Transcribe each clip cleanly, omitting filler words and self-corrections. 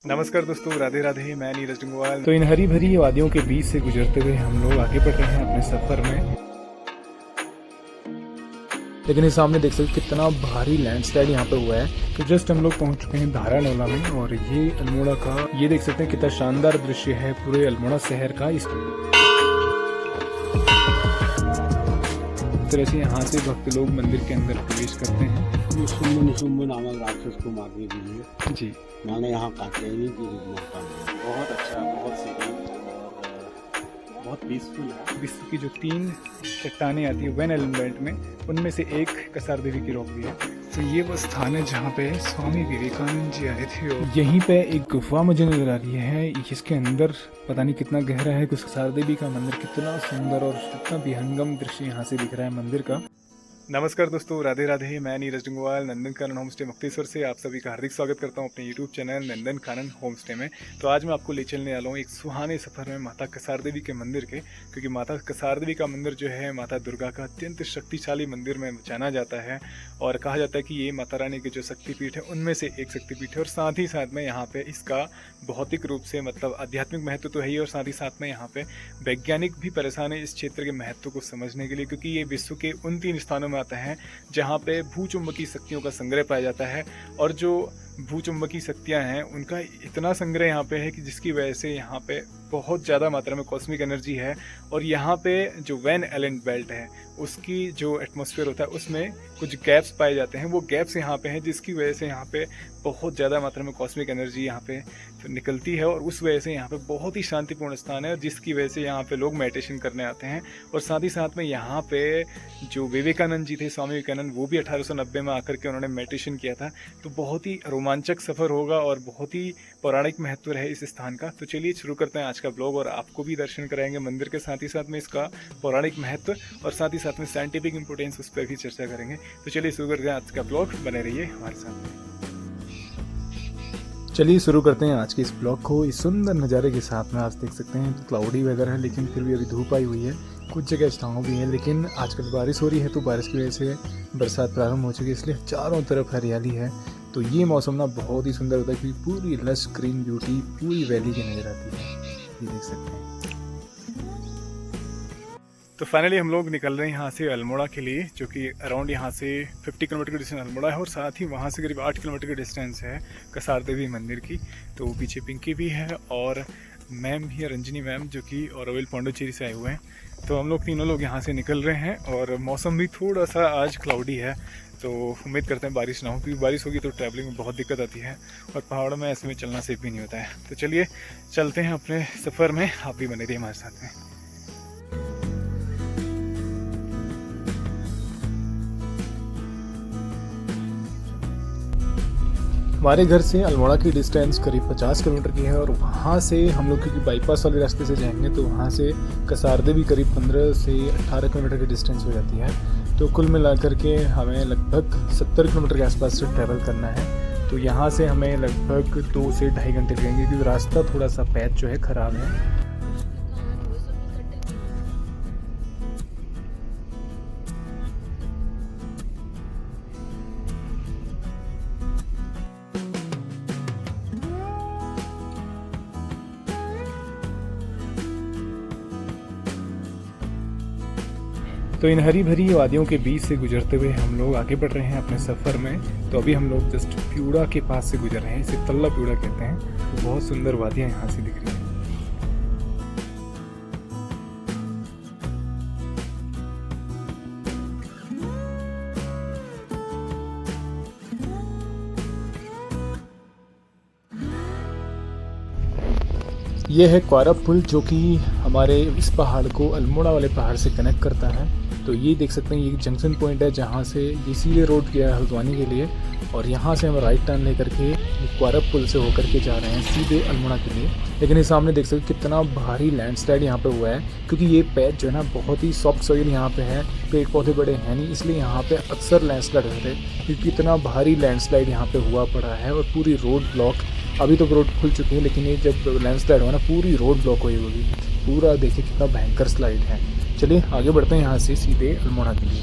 नमस्कार दोस्तों, राधे राधे। मैं नीरज डंगवाल। तो इन हरी भरी वादियों के बीच से गुजरते हुए हम लोग आगे बढ़ रहे हैं अपने सफ़र में। लेकिन ये सामने देख सकते कितना भारी लैंडस्लाइड यहाँ पे हुआ है। तो जस्ट हम लोग पहुंच चुके हैं धारानोला में, और ये अल्मोड़ा का ये देख सकते हैं कितना शानदार दृश्य है पूरे अल्मोड़ा शहर का। इस तरह से यहाँ से भक्त लोग मंदिर के अंदर प्रवेश करते हैं। ये शुंभ नामक राक्षस को मारने के लिए जी, मैंने यहाँ कात्यायनी की रूप में बहुत अच्छा, बहुत सीधी और बहुत पीसफुल है। विश्व की जो 3 चट्टानें आती है वैन आइलैंड बेल्ट में, उनमें से एक कसार देवी की रॉक भी है। तो ये वो स्थान है जहाँ पे स्वामी विवेकानंद जी आए थे। और यहीं पे एक गुफा मुझे नजर आ रही है, जिसके अंदर पता नहीं कितना गहरा है। कुछ कसार देवी का मंदिर कितना सुंदर और कितना विहंगम दृश्य यहाँ से दिख रहा है मंदिर का। नमस्कार दोस्तों, राधे राधे। मैं नीरज डंगवाल नंदन कानन होम स्टे मुक्तेश्वर से आप सभी का हार्दिक स्वागत करता हूं अपने YouTube channel Nandan Kanan home stay में। तो आज मैं आपको ले चलने वाला हूं एक सुहाने सफ़र में माता कसार देवी के मंदिर के, क्योंकि माता कसार देवी का मंदिर जो है माता दुर्गा का अत्यंत शक्तिशाली मंदिर में जाना जाता है। और कहा जाता है कि ये माता रानी के जो शक्तिपीठ है उनमें से एक शक्तिपीठ है। और साथ ही साथ में यहाँ पे इसका भौतिक रूप से मतलब आध्यात्मिक महत्व तो है ही, और साथ ही साथ में यहाँ पे वैज्ञानिक भी परेशान है इस क्षेत्र के महत्व को समझने के लिए, क्योंकि ये विश्व के उन 3 स्थानों में आता है जहाँ पे भूचुंबकीय शक्तियों का संग्रह पाया जाता है। और जो भूचुंबकीय शक्तियाँ हैं उनका इतना संग्रह यहाँ पे है कि जिसकी वजह से यहाँ पे बहुत ज़्यादा मात्रा में कॉस्मिक एनर्जी है। और यहाँ पे जो वैन आइलैंड बेल्ट है उसकी जो एटमॉस्फेयर होता है उसमें कुछ गैप्स पाए जाते हैं। वो गैप्स यहाँ पे हैं जिसकी वजह से यहाँ पे बहुत ज़्यादा मात्रा में कॉस्मिक एनर्जी यहाँ पे निकलती है। और उस वजह से यहाँ पे बहुत ही शांतिपूर्ण स्थान है, जिसकी वजह से यहाँ पे लोग मेडिटेशन करने आते हैं। और साथ ही साथ में यहाँ पे जो विवेकानंद जी थे, स्वामी विवेकानंद, वो भी 1890 में आकर के उन्होंने मेडिटेशन किया था। तो बहुत ही रोमांचक सफ़र होगा और बहुत ही पौराणिक महत्व है इस स्थान का। तो चलिए शुरू करते हैं आज का ब्लॉग, और आपको भी दर्शन कराएंगे मंदिर के, साथ ही साथ में इसका पौराणिक महत्व और साथ ही साथ में साइंटिफिक इंपोर्टेंस उस पर भी चर्चा करेंगे। तो चलिए शुरू करते हैं आज का ब्लॉग, बने रहिए हमारे साथ। चलिए शुरू करते हैं आज के इस ब्लॉग को इस सुंदर नज़ारे के साथ में। आज देख सकते हैं तो क्लाउडी वगैरह है, लेकिन फिर भी अभी धूप आई हुई है। कुछ जगह छाँव भी है, लेकिन आजकल बारिश हो रही है तो बारिश की वजह से बरसात प्रारंभ हो चुकी है, इसलिए चारों तरफ हरियाली है। तो ये मौसम ना बहुत ही सुंदर होता है, क्योंकि पूरी लश ग्रीन ब्यूटी पूरी वैली की नज़र आती है, ये देख सकते हैं। तो फाइनली हम लोग निकल रहे हैं यहाँ से अल्मोड़ा के लिए, जो कि अराउंड यहाँ से 50 किलोमीटर का डिस्टेंस अल्मोड़ा है, और साथ ही वहाँ से करीब 8 किलोमीटर का डिस्टेंस है कसार देवी मंदिर की। तो पीछे पिंकी भी है और मैम भी है, रंजनी मैम, जो कि औरविल पौंडुचेरी से आए हुए हैं। तो हम लोग तीनों लोग यहाँ से निकल रहे हैं, और मौसम भी थोड़ा सा आज क्लाउडी है। तो उम्मीद करते हैं बारिश ना हो, क्योंकि बारिश होगी तो ट्रैवलिंग में बहुत दिक्कत आती है, और पहाड़ों में ऐसे में चलना सेफ भी नहीं होता है। तो चलिए चलते हैं अपने सफ़र में, आप भी बने रहिए हमारे साथ में। हमारे घर से अल्मोड़ा की डिस्टेंस करीब 50 किलोमीटर की है, और वहाँ से हम लोग क्योंकि बाईपास वाले रास्ते से जाएंगे तो वहाँ से कसार देवी करीब 15 से 18 किलोमीटर की डिस्टेंस हो जाती है। तो कुल मिलाकर के हमें लगभग 70 किलोमीटर के आसपास से ट्रैवल करना है। तो यहाँ से हमें लगभग 2 से ढाई घंटे लगेंगे, क्योंकि रास्ता थोड़ा सा पैच जो है ख़राब है। तो इन हरी भरी वादियों के बीच से गुजरते हुए हम लोग आगे बढ़ रहे हैं अपने सफ़र में। तो अभी हम लोग जस्ट प्यूड़ा के पास से गुजर रहे हैं, इसे तल्ला प्यूड़ा कहते हैं। तो बहुत सुंदर वादियाँ यहाँ से दिख रही हैं। यह है क्वारा पुल, जो कि हमारे इस पहाड़ को अल्मोड़ा वाले पहाड़ से कनेक्ट करता है। तो ये देख सकते हैं, ये जंक्शन पॉइंट है जहाँ से ये सीधे रोड गया है हल्द्वानी के लिए, और यहाँ से हम राइट टर्न लेकर के क्वारा पुल से होकर के जा रहे हैं सीधे अल्मोड़ा के लिए। लेकिन ये सामने देख सकते हैं कितना भारी लैंडस्लाइड यहाँ पे हुआ है, क्योंकि ये पैच जो है ना बहुत ही सॉफ्ट सॉइल यहाँ पे है, पेड़ पौधे बड़े हैं नहीं, इसलिए यहाँ पे अक्सर लैंडस्लाइड होते हैं। क्योंकि इतना भारी लैंडस्लाइड यहाँ पे हुआ पड़ा है, और पूरी रोड ब्लॉक, अभी तो रोड खुल चुकी है, लेकिन ये जब लैंडस्लाइड हुआ ना पूरी रोड ब्लॉक हुई होगी। पूरा देखिए कितना भयंकर स्लाइड है। चलिए आगे बढ़ते हैं यहाँ से सीधे अल्मोड़ा के लिए।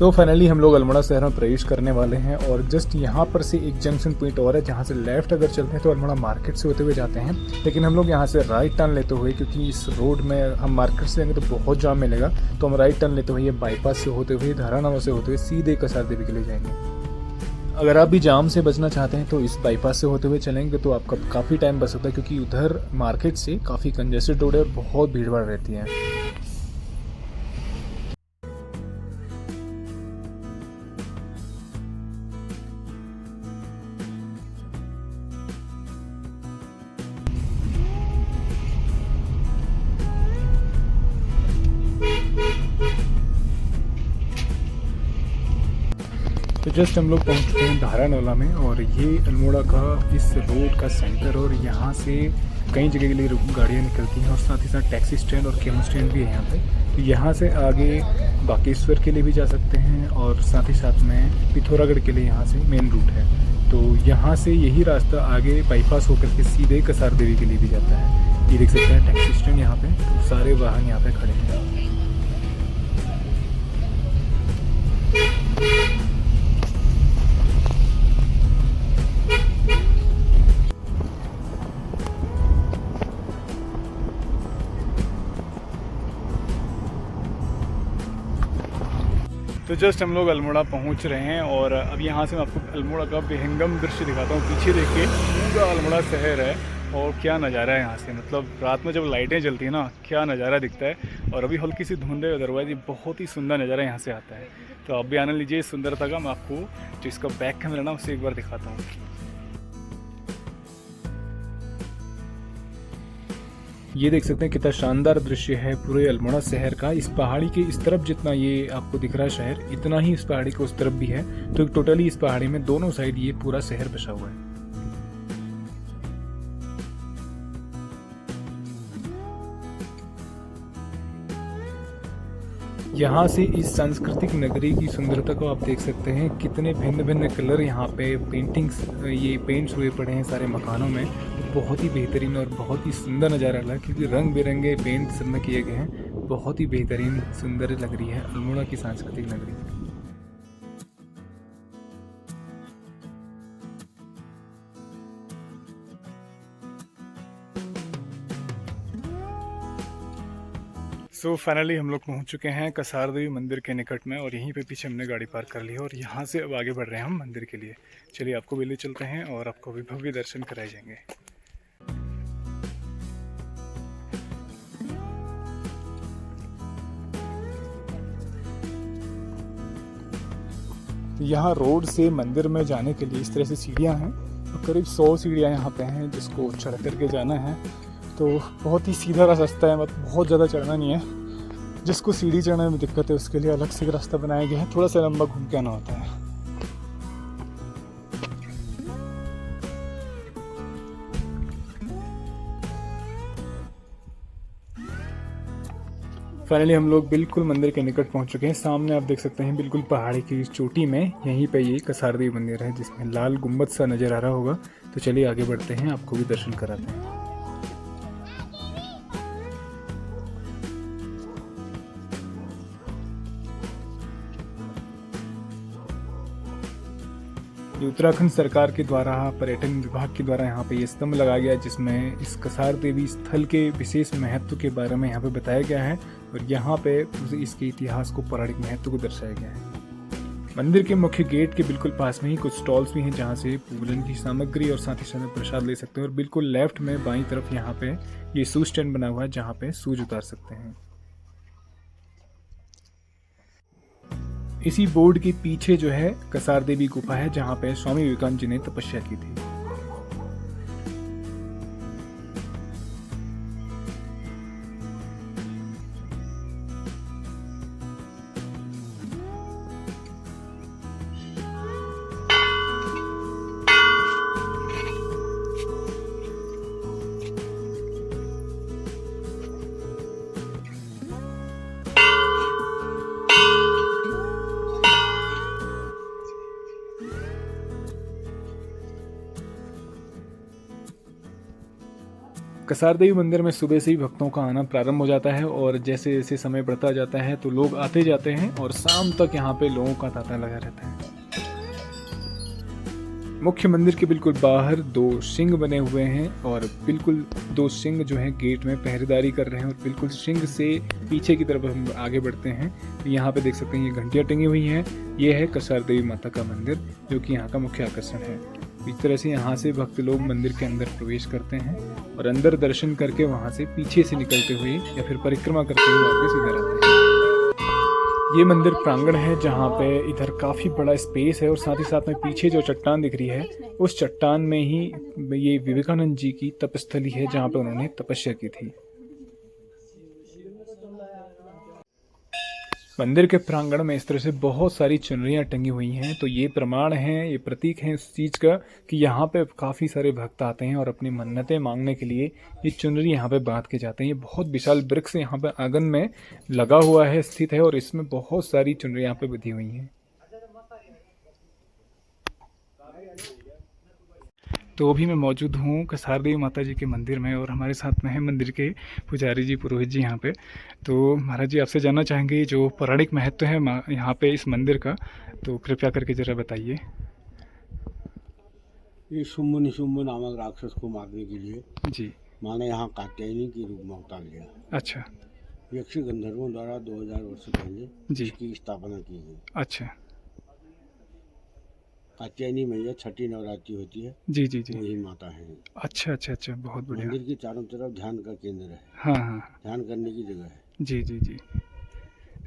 तो फाइनली हम लोग अल्मोड़ा शहर में प्रवेश करने वाले हैं और जस्ट यहाँ पर से एक जंक्शन पॉइंट और है जहाँ से लेफ्ट अगर चलते हैं तो अल्मोड़ा मार्केट से होते हुए जाते हैं, लेकिन हम लोग यहाँ से राइट टर्न लेते हुए, क्योंकि इस रोड में हम मार्केट से जाएंगे तो बहुत जाम मिलेगा, तो हम राइट टर्न लेते हुए ये बाईपास से होते हुए धारानवा से होते हुए सीधे कसार देवी के लिए जाएंगे। अगर आप भी जाम से बचना चाहते हैं तो इस बाईपास से होते हुए चलेंगे तो आपका काफ़ी टाइम बच सकता है, क्योंकि उधर मार्केट से काफ़ी कंजेस्टेड रोड है और बहुत भीड़ भाड़ रहती है। तो जस्ट हम लोग पहुंच चुके हैं धारानवाला में और ये अल्मोड़ा का इस रोड का सेंटर, और यहाँ से कई जगह के लिए गाड़ियाँ निकलती हैं और साथ ही साथ टैक्सी स्टैंड और केमो स्टैंड भी है यहाँ पे। तो यहाँ से आगे बाकेश्वर के लिए भी जा सकते हैं और साथ ही साथ में पिथौरागढ़ के लिए यहाँ से मेन रूट है। तो यहाँ से यही रास्ता आगे बाईपास होकर के सीधे कसार देवी के लिए भी जाता है। ये देख सकते हैं टैक्सी स्टैंड यहाँ पे, तो सारे वाहन यहाँ पे खड़े हैं। तो जस्ट हम लोग अल्मोड़ा पहुंच रहे हैं और अब यहाँ से मैं आपको अल्मोड़ा का विहंगम दृश्य दिखाता हूँ। पीछे देखिए पूरा अल्मोड़ा शहर है और क्या नज़ारा है यहाँ से, मतलब रात में जब लाइटें जलती हैं ना, क्या नज़ारा दिखता है। और अभी हल्की सी धुंध है, अदरवाइज ये बहुत ही सुंदर नज़ारा यहाँ से आता है। तो आप भी आनंद लीजिए इस सुंदरता का। मैं आपको जो इसका बैक कैमरा ना उसे एक बार दिखाता हूँ। ये देख सकते हैं कितना शानदार दृश्य है पूरे अल्मोड़ा शहर का। इस पहाड़ी के इस तरफ जितना ये आपको दिख रहा है शहर, इतना ही इस पहाड़ी के उस तरफ भी है। तो टोटली इस पहाड़ी में दोनों साइड ये पूरा शहर बसा हुआ है। यहाँ से इस सांस्कृतिक नगरी की सुंदरता को आप देख सकते हैं। कितने भिन्न भिन्न कलर यहाँ पे पेंटिंग्स, ये पेंट्स हुए पड़े हैं सारे मकानों में। बहुत ही बेहतरीन और बहुत ही सुंदर नज़ारा लगा, क्योंकि रंग बिरंगे पेंट सब में किए गए हैं। बहुत ही बेहतरीन सुंदर लग रही है अल्मोड़ा की सांस्कृतिक नगरी। सो फाइनली हम लोग पहुंच चुके हैं कसार देवी मंदिर के निकट में और यहीं पे पीछे हमने गाड़ी पार्क कर ली है और यहाँ से अब आगे बढ़ रहे हैं हम मंदिर के लिए। चलिए आपको भी ले चलते हैं और आपको भी भव्य दर्शन कराए जाएंगे। यहाँ रोड से मंदिर में जाने के लिए इस तरह से सीढ़ियाँ हैं और करीब 100 सीढ़ियाँ यहाँ पे हैं जिसको चढ़ करके जाना है। तो बहुत ही सीधा रास्ता है, मतलब बहुत ज़्यादा चढ़ना नहीं है। जिसको सीढ़ी चढ़ने में दिक्कत है उसके लिए अलग से एक रास्ता बनाया गया है, थोड़ा सा लंबा घूम के आना होता है। फाइनली हम लोग बिल्कुल मंदिर के निकट पहुंच चुके हैं। सामने आप देख सकते हैं बिल्कुल पहाड़ी की चोटी में यहीं पे ये कसार देवी मंदिर है जिसमें लाल गुम्बद सा नज़र आ रहा होगा। तो चलिए आगे बढ़ते हैं, आपको भी दर्शन कराते हैं। ये उत्तराखंड सरकार के द्वारा पर्यटन विभाग के द्वारा यहाँ पे ये स्तंभ लगाया गया है जिसमें इस कसार देवी स्थल के विशेष महत्व के बारे में यहाँ पे बताया गया है और यहाँ पे इसके इतिहास को, पौराणिक महत्व को दर्शाया गया है। मंदिर के मुख्य गेट के बिल्कुल पास में ही कुछ स्टॉल्स भी हैं जहाँ से पूजन की सामग्री और साथ ही साथ प्रसाद ले सकते हैं और बिल्कुल लेफ्ट में बाईं तरफ यहाँ पे ये शूज स्टैंड बना हुआ है जहाँ पे शूज उतार सकते हैं। इसी बोर्ड के पीछे जो है कसार देवी गुफा है जहाँ पे स्वामी विवेकानंद जी ने तपस्या की थी। कसार देवी मंदिर में सुबह से ही भक्तों का आना प्रारंभ हो जाता है और जैसे जैसे समय बढ़ता जाता है तो लोग आते जाते हैं और शाम तक यहाँ पे लोगों का तांता लगा रहता है। मुख्य मंदिर के बिल्कुल बाहर दो सिंह बने हुए हैं और बिल्कुल दो सिंह जो हैं गेट में पहरेदारी कर रहे हैं और बिल्कुल सिंह से पीछे की तरफ हम आगे बढ़ते हैं। यहाँ पे देख सकते हैं ये घंटियाँ टंगी हुई हैं। ये है कसार देवी माता का मंदिर जो कि यहाँ का मुख्य आकर्षण है। इस तरह से यहाँ से भक्त लोग मंदिर के अंदर प्रवेश करते हैं और अंदर दर्शन करके वहाँ से पीछे से निकलते हुए या फिर परिक्रमा करते हुए वापस इधर आते हैं। ये मंदिर प्रांगण है जहाँ पे इधर काफ़ी बड़ा स्पेस है और साथ ही साथ में पीछे जो चट्टान दिख रही है उस चट्टान में ही ये विवेकानंद जी की तपस्थली है जहाँ पे उन्होंने तपस्या की थी। मंदिर के प्रांगण में इस तरह से बहुत सारी चुनरियाँ टंगी हुई हैं, तो ये प्रमाण है, ये प्रतीक है इस चीज़ का कि यहाँ पे काफ़ी सारे भक्त आते हैं और अपनी मन्नतें मांगने के लिए ये चुनरी यहाँ पे बांध के जाते हैं। ये बहुत विशाल वृक्ष यहाँ पे आंगन में लगा हुआ है, स्थित है और इसमें बहुत सारी चुनरी यहाँ पे बंधी हुई हैं। तो अभी मैं मौजूद हूँ कसार देवी माता जी के मंदिर में और हमारे साथ में है मंदिर के पुजारी जी, पुरोहित जी यहाँ पे। तो महाराज जी आपसे जानना चाहेंगे जो पौराणिक महत्व है यहाँ पे इस मंदिर का, तो कृपया करके ज़रा बताइए। ये शुंभ निशुंभ नामक राक्षस को मारने के लिए जी। माँ ने यहाँ कात्यायनी के रूप में अवतार लिया। अच्छा। यक्ष गंधर्वों द्वारा 2000 वर्ष पहले जी। इसकी स्थापना की गई। अच्छा। कात्यायनी मैया छठी नवरात्रि होती है। जी जी जी। वही माता है। अच्छा अच्छा अच्छा, बहुत बढ़िया। मंदिर के चारों तरफ ध्यान का केंद्र है। हाँ हाँ। ध्यान करने की जगह है। जी जी जी।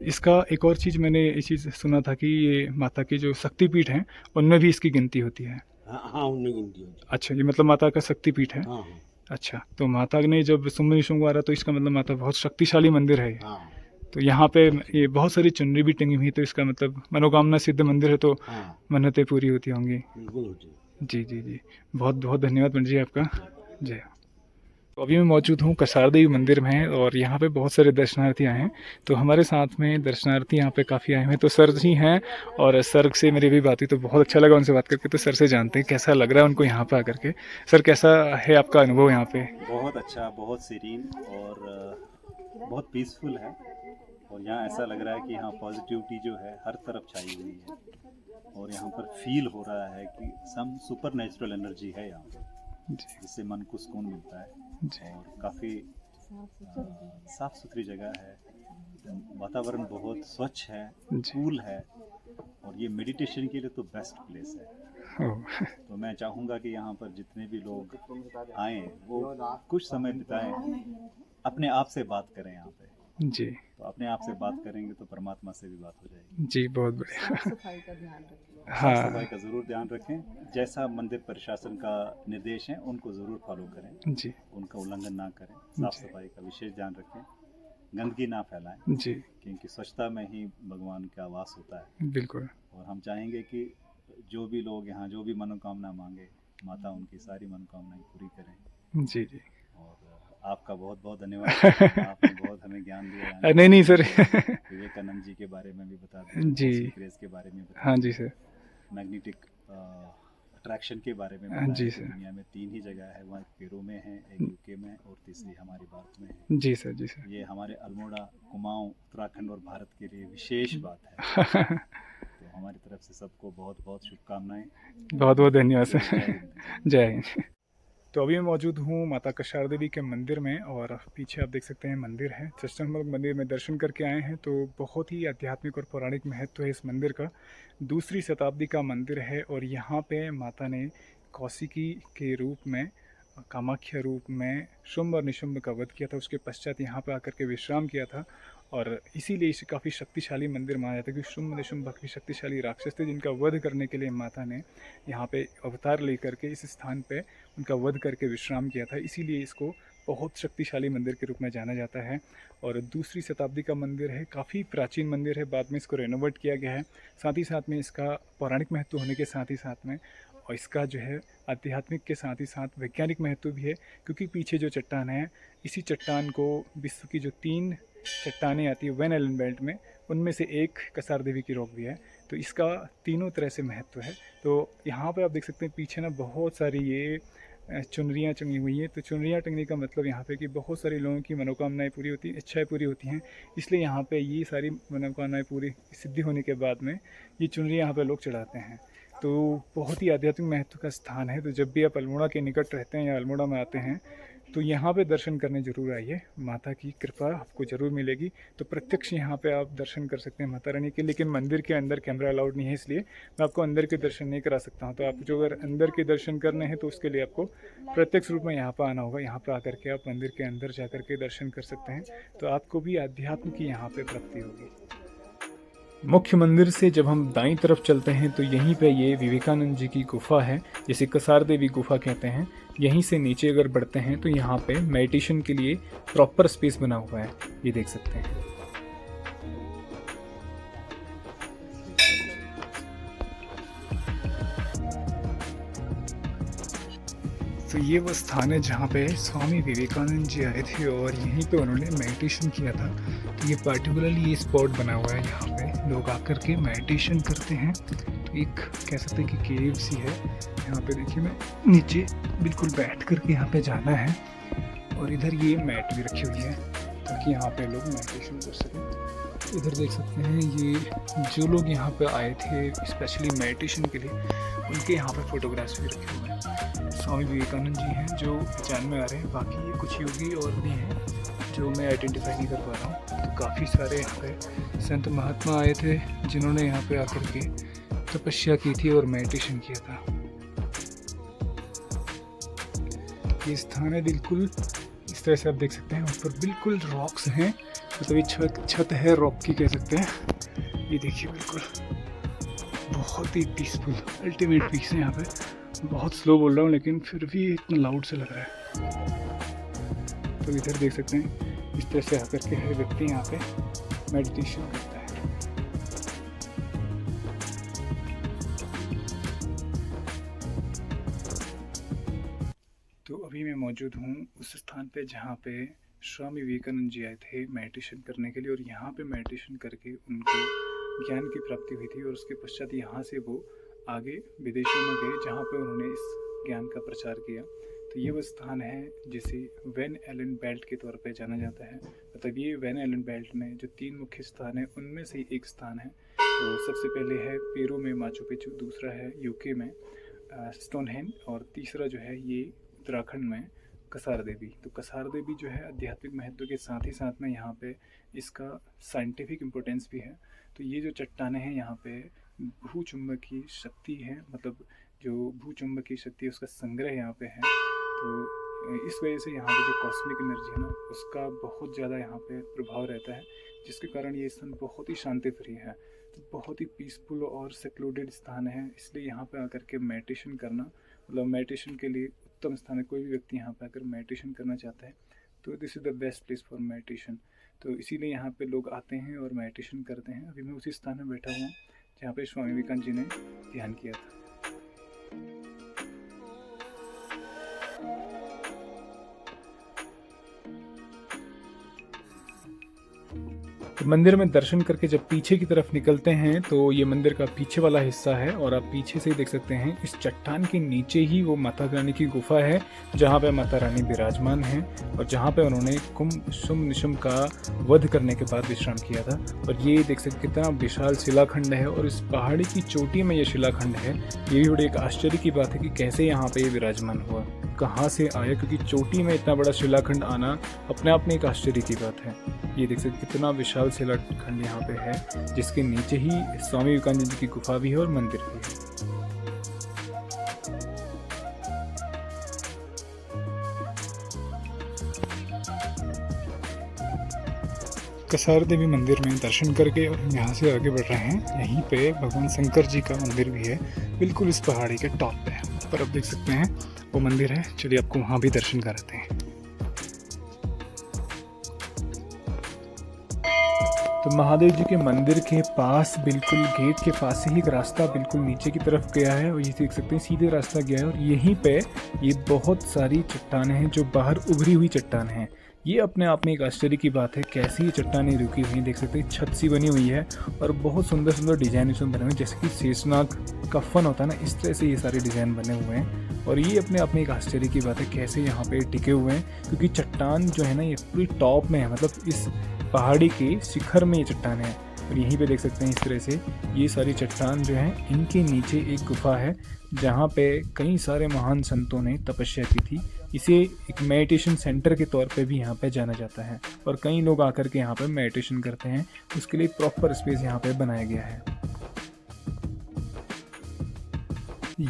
इसका एक और चीज़ मैंने ये चीज़ सुना था कि ये माता की जो शक्तिपीठ हैं उनमें भी इसकी गिनती होती है। हाँ उनमें गिनती होती है। अच्छा, ये मतलब माता का शक्तिपीठ है। हाँ हाँ। अच्छा, तो माता ने जब शुंभ निशुंभ आ रहा तो इसका मतलब माता बहुत शक्तिशाली मंदिर है। हाँ। तो यहाँ पे ये बहुत सारी चुनरी भी टंगी हुई है, तो इसका मतलब मनोकामना सिद्ध मंदिर है, तो हाँ मन्नतें पूरी होती होंगी। बिल्कुल होती है। जी जी जी, बहुत बहुत धन्यवाद पंडित जी आपका। जय। तो अभी मैं मौजूद हूँ कसार देवी मंदिर में और यहाँ पे बहुत सारे दर्शनार्थी आए हैं। तो हमारे साथ में दर्शनार्थी यहाँ पे काफ़ी आए हुए हैं, तो सर जी हैं और सर से मेरी भी बात हुई तो बहुत अच्छा लगा उनसे बात करके। तो सर से जानते हैं कैसा लग रहा है उनको यहाँ पे आकर के। सर कैसा है आपका अनुभव यहाँ पे? बहुत अच्छा, बहुत सीरीन और बहुत पीसफुल है। और यहाँ ऐसा लग रहा है कि यहाँ पॉजिटिविटी जो है हर तरफ छाई हुई है और यहाँ पर फील हो रहा है कि सम सुपर नेचुरल एनर्जी है यहाँ पर, जिससे मन को सुकून मिलता है। और काफ़ी साफ़ सुथरी जगह है, वातावरण बहुत स्वच्छ है, कूल है और ये मेडिटेशन के लिए तो बेस्ट प्लेस है। तो मैं चाहूँगा कि यहाँ पर जितने भी लोग आएँ वो कुछ समय बिताएं, अपने आप से बात करें यहाँ पे। जी। तो अपने आप से बात करेंगे तो परमात्मा से भी बात हो जाएगी। जी, बहुत बढ़िया। साफ सफाई का ध्यान रखें। हाँ। साफ सफाई का ज़रूर ध्यान रखें, जैसा मंदिर प्रशासन का निर्देश है उनको ज़रूर फॉलो करें। जी। उनका उल्लंघन ना करें, साफ सफाई का विशेष ध्यान रखें, गंदगी ना फैलाएं। जी। क्योंकि स्वच्छता में ही भगवान का वास होता है। बिल्कुल। और हम चाहेंगे कि जो भी लोग यहाँ जो भी मनोकामना मांगे, माता उनकी सारी मनोकामनाएं पूरी करें। जी जी। और आपका बहुत बहुत धन्यवाद। आपने बहुत हमें ज्ञान दिया। नहीं सर। विवेकानंद जी के बारे में भी बता दें, जी। क्रेज के बारे में बता हाँ जी सर। मैग्नेटिक अट्रैक्शन के बारे में बताया। जी सर। दुनिया में 3 ही जगह है, वहाँ एक पेरू में है, एक यूके में और तीसरी हमारी भारत में है। जी सर। जी सर। ये हमारे अल्मोड़ा, कुमाऊं, उत्तराखंड और भारत के लिए विशेष बात है। तो हमारी तरफ से सबको बहुत बहुत शुभकामनाएं। बहुत बहुत धन्यवाद जय सर। हिंद। जय हिंद। तो अभी मैं मौजूद हूँ माता कसार देवी के मंदिर में और पीछे आप देख सकते हैं मंदिर है। जस्ट हम लोग मंदिर में दर्शन करके आए हैं, तो बहुत ही आध्यात्मिक और पौराणिक महत्व है इस मंदिर का। 2री शताब्दी का मंदिर है और यहाँ पे माता ने कौशिकी के रूप में, कामाख्या रूप में शुंभ और निशुंभ का वध किया था। उसके पश्चात यहाँ पे आकर के विश्राम किया था और इसीलिए इसे काफ़ी शक्तिशाली मंदिर माना जाता है, क्योंकि शुंभ निशुंभ काफ़ी शक्तिशाली राक्षस थे जिनका वध करने के लिए माता ने यहाँ पे अवतार लेकर के इस स्थान पे उनका वध करके विश्राम किया था। इसीलिए इसको बहुत शक्तिशाली मंदिर के रूप में जाना जाता है। और 2री शताब्दी का मंदिर है, काफ़ी प्राचीन मंदिर है, बाद में इसको रेनोवेट किया गया है। साथ ही साथ में इसका पौराणिक महत्व होने के साथ ही साथ में और इसका जो है आध्यात्मिक के साथ ही साथ वैज्ञानिक महत्व भी है, क्योंकि पीछे जो चट्टान है, इसी चट्टान को विश्व की जो 3 चट्टानें आती है वेन आइलैंड बेल्ट में, उनमें से एक कसार देवी की रॉक भी है। तो इसका तीनों तरह से महत्व है। तो यहाँ पे आप देख सकते हैं पीछे ना बहुत सारी ये चुनरियाँ टंगी हुई हैं। तो चुनरियाँ टंगने का मतलब यहाँ पे कि बहुत सारे लोगों की मनोकामनाएं पूरी होती हैं, इच्छाएं पूरी होती हैं, इसलिए यहाँ पे ये सारी मनोकामनाएं पूरी सिद्धि होने के बाद में ये चुनरियाँ यहाँ पे लोग चढ़ाते हैं। तो बहुत ही आध्यात्मिक महत्व का स्थान है। तो जब भी आप अल्मोड़ा के निकट रहते हैं या अल्मोड़ा में आते हैं तो यहाँ पे दर्शन करने ज़रूर आइए, माता की कृपा आपको ज़रूर मिलेगी। तो प्रत्यक्ष यहाँ पे आप दर्शन कर सकते हैं माता रानी के, लेकिन मंदिर के अंदर कैमरा अलाउड नहीं है, इसलिए मैं आपको अंदर के दर्शन नहीं करा सकता हूँ। तो आप जो अगर अंदर के दर्शन करने हैं तो उसके लिए आपको प्रत्यक्ष रूप में यहाँ पर आना होगा। यहाँ पर आकर के आप मंदिर के अंदर जा कर के दर्शन कर सकते हैं, तो आपको भी अध्यात्म की यहाँ पर प्राप्ति होगी। मुख्य मंदिर से जब हम दाईं तरफ चलते हैं तो यहीं पे ये विवेकानंद जी की गुफा है, जिसे कसार देवी गुफा कहते हैं। यहीं से नीचे अगर बढ़ते हैं तो यहाँ पे मेडिटेशन के लिए प्रॉपर स्पेस बना हुआ है, ये देख सकते हैं। तो ये वो स्थान है जहाँ पे स्वामी विवेकानंद जी आए थे और यहीं पे उन्होंने मेडिटेशन किया था। तो ये पार्टिकुलरली ये स्पॉट बना हुआ है, यहाँ पे लोग आकर के मेडिटेशन करते हैं। तो एक कह सकते हैं कि केव सी है। यहाँ पे देखिए, मैं नीचे बिल्कुल बैठ कर के यहाँ पे जाना है और इधर ये मैट भी रखी हुई है ताकि यहाँ पे लोग मेडिटेशन कर सकें। इधर देख सकते हैं ये जो लोग यहाँ पे आए थे स्पेशली मेडिटेशन के लिए, उनके यहाँ पे फोटोग्राफ्स भी रखे हुए हैं। स्वामी विवेकानंद जी हैं जो पहचान में आ रहे हैं, बाकी ये कुछ योगी और भी हैं जो मैं आइडेंटिफाई नहीं कर पा रहा हूँ। तो काफ़ी सारे यहाँ पे संत महात्मा आए थे जिन्होंने यहाँ पे आकर के तपस्या की थी और मेडिटेशन किया था। ये स्थान है बिल्कुल इस तरह से, आप देख सकते हैं ऊपर बिल्कुल रॉक्स हैं, मतलब ये छत है रॉक की कह सकते हैं। ये देखिए बिल्कुल बहुत ही पीसफुल अल्टीमेट पीस है यहाँ पे। बहुत स्लो बोल रहा हूँ लेकिन फिर भी इतना लाउड से लग रहा है। तो इधर देख सकते हैं इस तरह से आकर के हर व्यक्ति यहाँ पे मेडिटेशन करता है। तो अभी मैं मौजूद हूँ उस स्थान पे जहाँ पे स्वामी विवेकानंद जी आए थे मेडिटेशन करने के लिए, और यहाँ पे मेडिटेशन करके उनको ज्ञान की प्राप्ति हुई थी। और उसके पश्चात यहाँ से वो आगे विदेशों में गए जहाँ पे उन्होंने इस ज्ञान का प्रचार किया। तो ये वो स्थान है जिसे वैन एलन बेल्ट के तौर पे जाना जाता है। मतलब ये वैन एलन बेल्ट में जो 3 मुख्य स्थान है उनमें से एक स्थान है। तो सबसे पहले है पेरू में माचू पिचू, दूसरा है यूके में स्टोनहेंज, और तीसरा जो है ये उत्तराखंड में कसार देवी। तो कसार देवी जो है आध्यात्मिक महत्व के साथ ही साथ में यहाँ पे इसका साइंटिफिक इम्पोर्टेंस भी है। तो ये जो चट्टानें हैं यहाँ पे भूचुंबकीय शक्ति है, मतलब जो भूचुंबकीय शक्ति है उसका संग्रह यहाँ पे है। तो इस वजह से यहाँ पे जो कॉस्मिक एनर्जी है ना उसका बहुत ज़्यादा यहाँ पे प्रभाव रहता है, जिसके कारण ये स्थान बहुत ही शांति प्रिय है। तो बहुत ही पीसफुल और सेक्लूडेड स्थान है, इसलिए यहाँ पे आकर के मेडिटेशन करना, मतलब मेडिटेशन के लिए उत्तम स्थान है। कोई भी व्यक्ति यहाँ पे आकर मेडिटेशन करना चाहता है तो this is the best place for meditation. तो इसीलिए यहाँ पे लोग आते हैं और मेडिटेशन करते हैं। अभी मैं उसी स्थान में बैठा हुआ हूँ जहाँ पे स्वामी विवेकानंद जी ने ध्यान किया था। तो मंदिर में दर्शन करके जब पीछे की तरफ निकलते हैं तो ये मंदिर का पीछे वाला हिस्सा है, और आप पीछे से देख सकते हैं इस चट्टान के नीचे ही वो माता रानी की गुफा है जहाँ पे माता रानी विराजमान हैं और जहाँ पे उन्होंने शुंभ निशुंभ का वध करने के बाद विश्राम किया था। और ये देख सकते कितना विशाल शिलाखंड है, और इस पहाड़ी की चोटी में ये शिलाखंड है। ये भी बड़ी एक आश्चर्य की बात है कि कैसे यहाँ पे ये विराजमान हुआ, कहाँ से आया, क्योंकि चोटी में इतना बड़ा शिलाखंड आना अपने आप में एक आश्चर्य की बात है। ये देख सकते कितना विशाल शिलाखंड यहाँ पे है, जिसके नीचे ही स्वामी विवेकानंद जी की गुफा भी है और मंदिर भी है। कसार देवी मंदिर में दर्शन करके और यहाँ से आगे बढ़ रहे हैं। यहीं पे भगवान शंकर जी का मंदिर भी है, बिल्कुल इस पहाड़ी के टॉप पे है। पर आप देख सकते हैं वो मंदिर है। चलिए आपको वहाँ भी दर्शन कराते हैं। तो महादेव जी के मंदिर के पास बिल्कुल गेट के पास से ही एक रास्ता बिल्कुल नीचे की तरफ गया है, और ये देख सकते हैं सीधे रास्ता गया है। और यहीं पे ये बहुत सारी चट्टानें हैं जो बाहर उभरी हुई चट्टान हैं। ये अपने आप में एक आश्चर्य की बात है, कैसी ये चट्टानें रुकी हुई हैं। देख सकते हैं छत सी बनी हुई है और बहुत सुंदर सुंदर डिज़ाइन इसमें बने हुए हैं, जैसे कि शेषनाग का फन होता है ना, इस तरह से ये सारे डिज़ाइन बने हुए हैं। और ये अपने आप में एक आश्चर्य की बात है कैसे यहाँ पे टिके हुए हैं, क्योंकि चट्टान जो है ना ये पूरी टॉप में है, मतलब इस पहाड़ी के शिखर में ये चट्टान है। और यहीं पे देख सकते हैं इस तरह से ये सारी चट्टान जो है, इनके नीचे एक गुफा है जहाँ पे कई सारे महान संतों ने तपस्या की थी। इसे एक मेडिटेशन सेंटर के तौर पे भी यहाँ पे जाना जाता है और कई लोग आकर के यहाँ पे मेडिटेशन करते हैं। उसके लिए प्रॉपर स्पेस यहाँ पे बनाया गया है।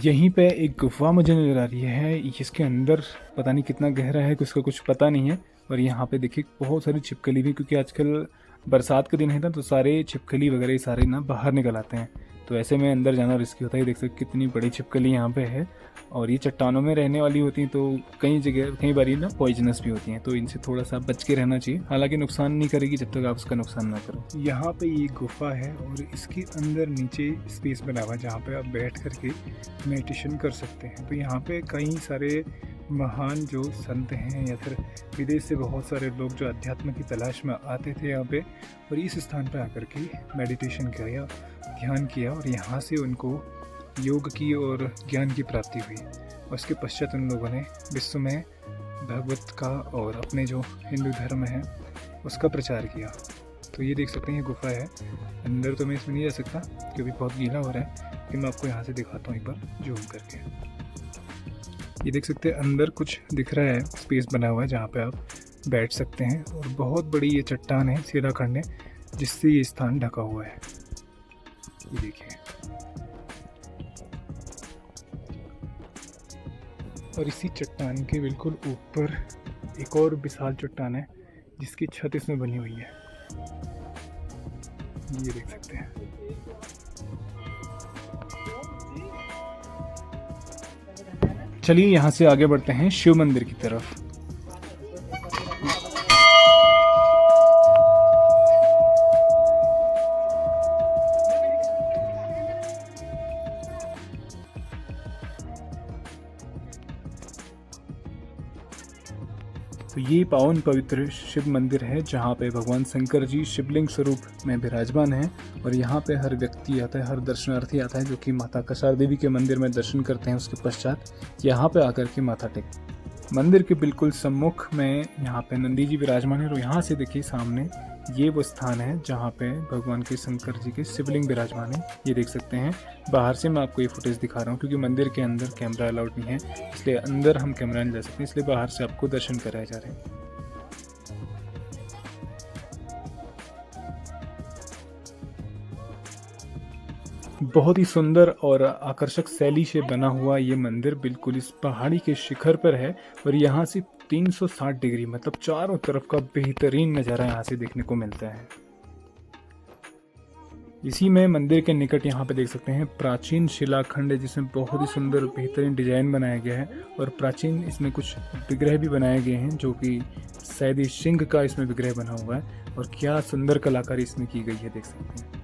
यहीं पे एक गुफा मुझे नज़र आ रही है, जिसके अंदर पता नहीं कितना गहरा है, उसका कुछ पता नहीं है। और यहाँ पे देखिए बहुत सारी छिपकली भी, क्योंकि आजकल बरसात के दिन है ना, तो सारे छिपकली वगैरह सारे ना बाहर निकल आते हैं, तो ऐसे में अंदर जाना रिस्की होता है। देख सकते कितनी बड़ी छिपकली यहाँ पे है और ये चट्टानों में रहने वाली होती हैं, तो कई बारी ना पॉइजनस भी होती हैं, तो इनसे थोड़ा सा बच के रहना चाहिए। हालांकि नुकसान नहीं करेगी जब तक आप उसका नुकसान ना करो। यहाँ पे ये गुफा है और इसके अंदर नीचे स्पेस बना हुआ है जहाँ पे आप बैठ करके मेडिटेशन कर सकते हैं। तो यहाँ पे कई सारे महान जो संत हैं या फिर विदेश से बहुत सारे लोग जो अध्यात्म की तलाश में आते थे यहाँ पे, और इस स्थान पर आकर के मेडिटेशन किया या ध्यान किया और यहाँ से उनको योग की और ज्ञान की प्राप्ति हुई। और उसके पश्चात उन लोगों ने विश्व में भगवत का और अपने जो हिंदू धर्म है उसका प्रचार किया। तो ये देख सकते हैं ये गुफा है, अंदर तो मैं इसमें नहीं जा सकता क्योंकि बहुत गीला हो रहा है, लेकिन मैं आपको यहाँ से दिखाता हूँ एक बार जूम करके। ये देख सकते हैं अंदर कुछ दिख रहा है, स्पेस बना हुआ है जहाँ पे आप बैठ सकते हैं। और बहुत बड़ी ये चट्टान है सीलाखंड है, जिससे ये स्थान ढका हुआ है। ये देखिए, और इसी चट्टान के बिल्कुल ऊपर एक और विशाल चट्टान है जिसकी छत इसमें बनी हुई है। ये देख सकते हैं। चलिए यहाँ से आगे बढ़ते हैं शिव मंदिर की तरफ। तो ये पावन पवित्र शिव मंदिर है जहाँ पे भगवान शंकर जी शिवलिंग स्वरूप में विराजमान हैं। और यहाँ पे हर व्यक्ति आता है, हर दर्शनार्थी आता है जो कि माता कसार देवी के मंदिर में दर्शन करते हैं। उसके पश्चात यहाँ पे आकर के माथा टेक। मंदिर के बिल्कुल सम्मुख में यहाँ पे नंदी जी विराजमान है और यहाँ से देखिए सामने ये वो स्थान है जहाँ पे भगवान के शंकर जी के शिवलिंग विराजमान है। ये देख सकते हैं। बाहर से मैं आपको ये फुटेज दिखा रहा हूँ क्योंकि मंदिर के अंदर कैमरा अलाउड नहीं है, इसलिए अंदर हम कैमरा नहीं ले सकते, इसलिए बाहर से आपको दर्शन कराए जा रहे हैं। बहुत ही सुंदर और आकर्षक शैली से बना हुआ ये मंदिर बिल्कुल इस पहाड़ी के शिखर पर है और यहाँ से 360 डिग्री मतलब चारों तरफ का बेहतरीन नज़ारा यहाँ से देखने को मिलता है। इसी में मंदिर के निकट यहाँ पे देख सकते हैं प्राचीन शिलाखंड है जिसमें बहुत ही सुंदर बेहतरीन डिजाइन बनाया गया है और प्राचीन इसमें कुछ विग्रह भी बनाए गए हैं जो कि शायद सिंह का इसमें विग्रह बना हुआ है और क्या सुंदर कलाकारी इसमें की गई है, देख सकते हैं।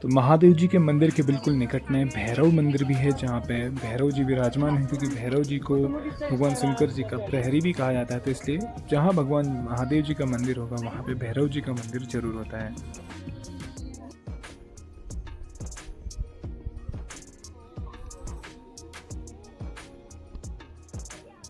तो महादेव जी के मंदिर के बिल्कुल निकट में भैरव मंदिर भी है जहाँ पे भैरव जी विराजमान है, क्योंकि भैरव जी को भगवान शंकर जी का प्रहरी भी कहा जाता है। तो इसलिए जहाँ भगवान महादेव जी का मंदिर होगा वहाँ पे भैरव जी का मंदिर जरूर होता है।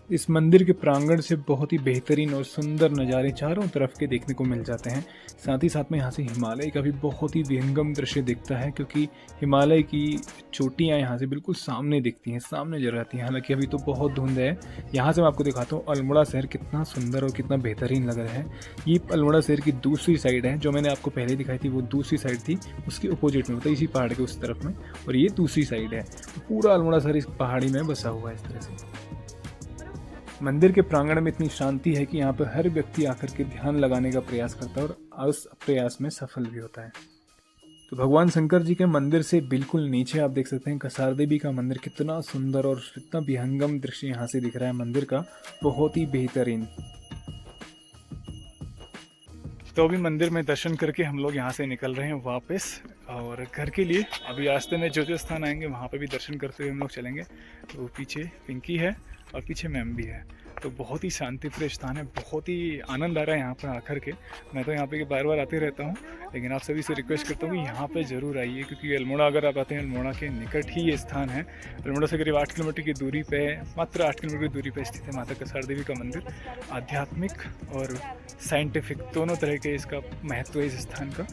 इस मंदिर के प्रांगण से बहुत ही बेहतरीन और सुंदर नज़ारे चारों तरफ के देखने को मिल जाते हैं। साथ ही साथ में यहाँ से हिमालय का भी बहुत ही विहंगम दृश्य दिखता है, क्योंकि हिमालय की चोटियाँ यहाँ से बिल्कुल सामने दिखती हैं, सामने नजर आती हैं। हालांकि अभी तो बहुत धुंध है। यहाँ से मैं आपको दिखाता हूँ अल्मोड़ा शहर कितना सुंदर और कितना बेहतरीन लग रहा है। ये अल्मोड़ा शहर की दूसरी साइड है, जो मैंने आपको पहले दिखाई थी वो दूसरी साइड थी, उसके अपोजिट में, मतलब इसी पहाड़ के उस तरफ में, और ये दूसरी साइड है। पूरा अल्मोड़ा शहर इस पहाड़ी में बसा हुआ है इस तरह से। मंदिर के प्रांगण में इतनी शांति है कि यहाँ पर हर व्यक्ति आकर के ध्यान लगाने का प्रयास करता है और उस प्रयास में सफल भी होता है। तो भगवान शंकर जी के मंदिर से बिल्कुल नीचे आप देख सकते हैं कसार देवी का मंदिर, कितना सुंदर और कितना विहंगम दृश्य यहाँ से दिख रहा है मंदिर का, बहुत ही बेहतरीन। तो अभी मंदिर में दर्शन करके हम लोग यहाँ से निकल रहे हैं वापस और घर के लिए। अभी रास्ते में जो जो स्थान आएंगे वहाँ पे भी दर्शन करते हुए हम लोग चलेंगे। तो पीछे पिंकी है और पीछे मैम भी है। तो बहुत ही शांतिप्रिय स्थान है, बहुत ही आनंद आ रहा है यहाँ पर आकर के। मैं तो यहाँ पे बार बार आते रहता हूँ, लेकिन आप सभी से रिक्वेस्ट करता हूँ कि यहाँ पे ज़रूर आइए, क्योंकि अल्मोड़ा अगर आप आते हैं, अल्मोड़ा के निकट ही ये स्थान है। अल्मोड़ा से करीब 8 किलोमीटर की दूरी पे, मात्र 8 किलोमीटर की दूरी पे स्थित है माता कसार देवी का मंदिर। आध्यात्मिक और साइंटिफिक दोनों तरह के इसका महत्व है इस स्थान का।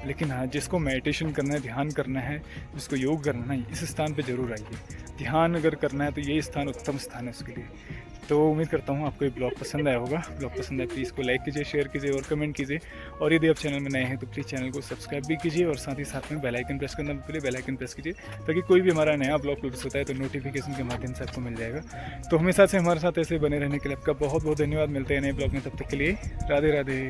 लेकिन हाँ, जिसको मेडिटेशन करना है, ध्यान करना है, जिसको योग करना है, इस स्थान पे ज़रूर आइए। ध्यान अगर करना है तो ये स्थान उत्तम स्थान है उसके लिए। तो उम्मीद करता हूँ आपको ये ब्लॉग पसंद आया होगा। ब्लॉग पसंद आए प्लीज़ को लाइक कीजिए, शेयर कीजिए और कमेंट कीजिए। और यदि आप चैनल में नए हैं तो प्लीज़ चैनल को सब्सक्राइब भी कीजिए और साथ ही साथ में बेल आइकन प्रेस करना भूलिए, बेल आइकन प्रेस कीजिए ताकि कोई भी हमारा नया ब्लॉग अपलोड होता है तो नोटिफिकेशन के माध्यम से आपको मिल जाएगा। तो हमेशा से हमारे साथ ऐसे बने रहने के लिए आपका बहुत बहुत धन्यवाद। मिलते हैं नए ब्लॉग में, तब तक के लिए राधे राधे।